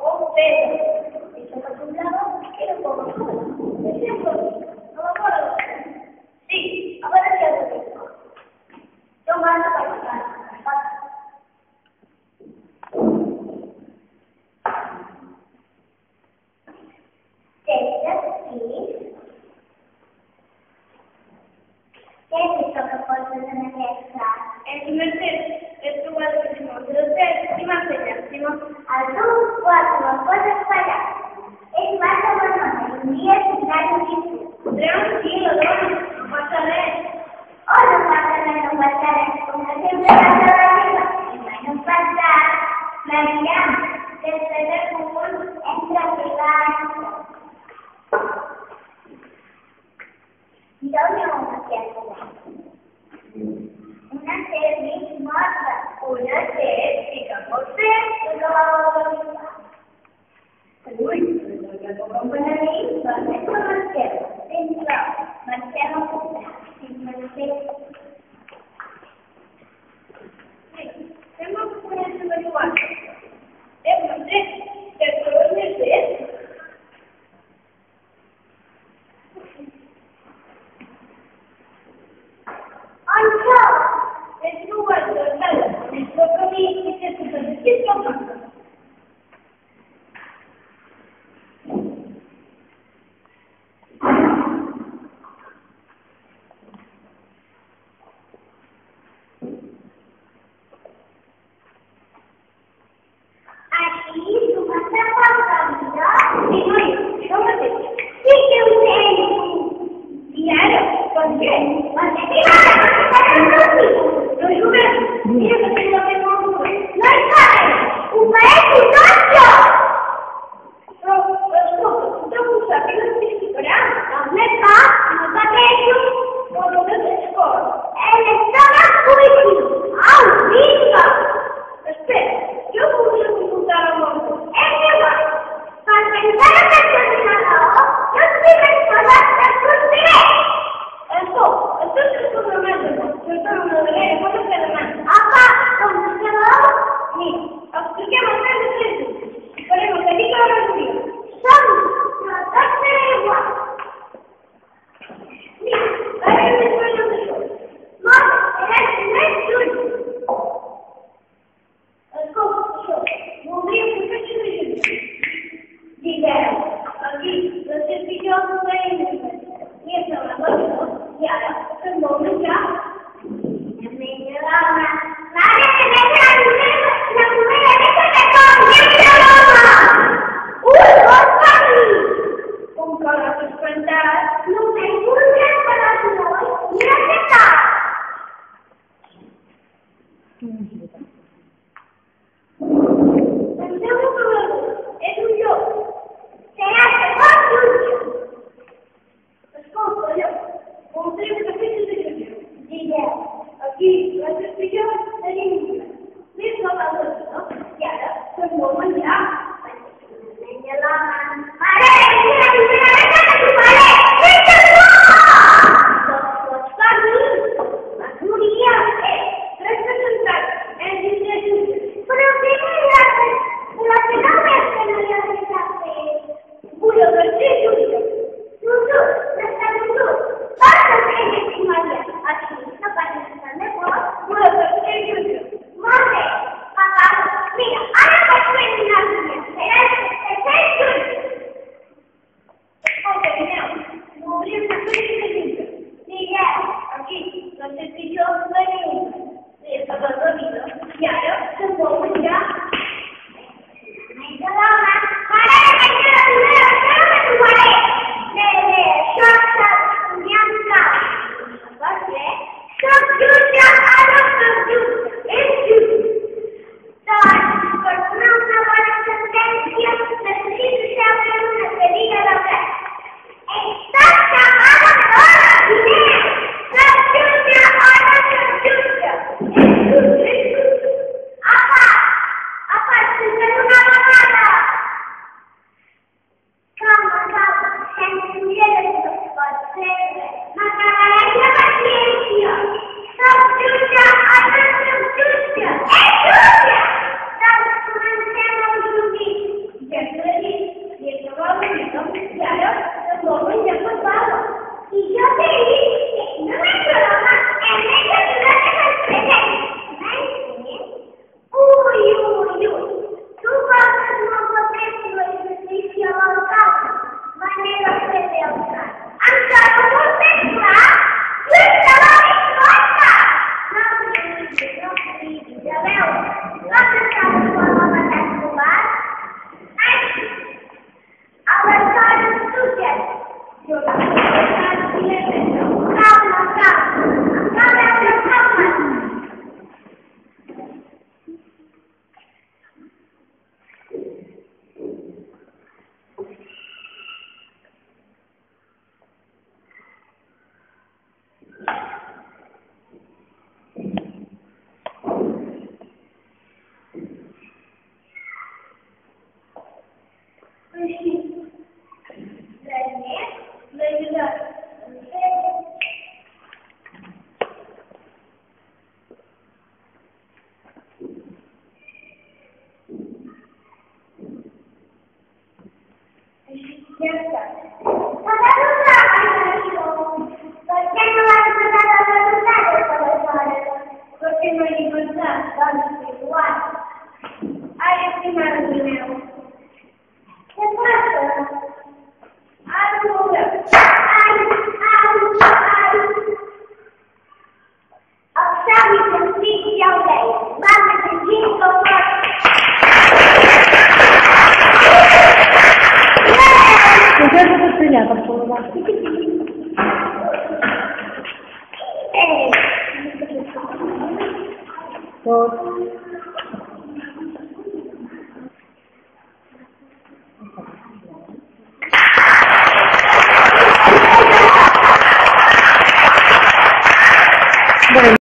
o peso hecho por un lado y lo pongo por ejemplo, no me acuerdo. Sí, ahora sí algo tengo. Tomando para pasar. ¿Qué es esto que puedes tener que extraer? El primer test es igual que decimos, los test y más allá. Decimos, al 2, 4, cosas para allá. Es más o menos, un día sin dar un chiste. León, sí, lo doy, no pasa nada. O no pasa nada, no pasa nada. Como siempre pasa arriba, y no pasa María, desde el común, entra privada. ¿Y dónde vamos a hacer una serie morta, una serie, digamos, lo vamos a utilizar. Uy, lo que pongo en la lista, es con Marcelo, dentro, Marcelo, sin Marcelo. Tengo que poner el número 4. Es Marcelo, el color del test. Es lugar total, el compromiso que se superficie más. Aquí tu casa pasa, y no, tómate. Sí que usted diario, ¿por qué? Porque no sube, mira que tengo que mover. No hay un maestro, no, estamos sacando para me fa, no va dentro, por lo que se scorre. Qui. Espera, yo posso computare a modo. Per pensare che io ti rispondo così. Entonces seguramente, yo sono una delle cose che la mano. Quando si lavora, sì, applichiamo sempre questo. Faremo che dica la ragione. Sono tutte uguali. Sì, faremo il giorno di solo. Ma è Mourir porque je suis d'hiver. Aquí, los servicios y eso la noche, y ahora, el momento ya. Me lleva una. ¡Madre, que me la primera vez que te તો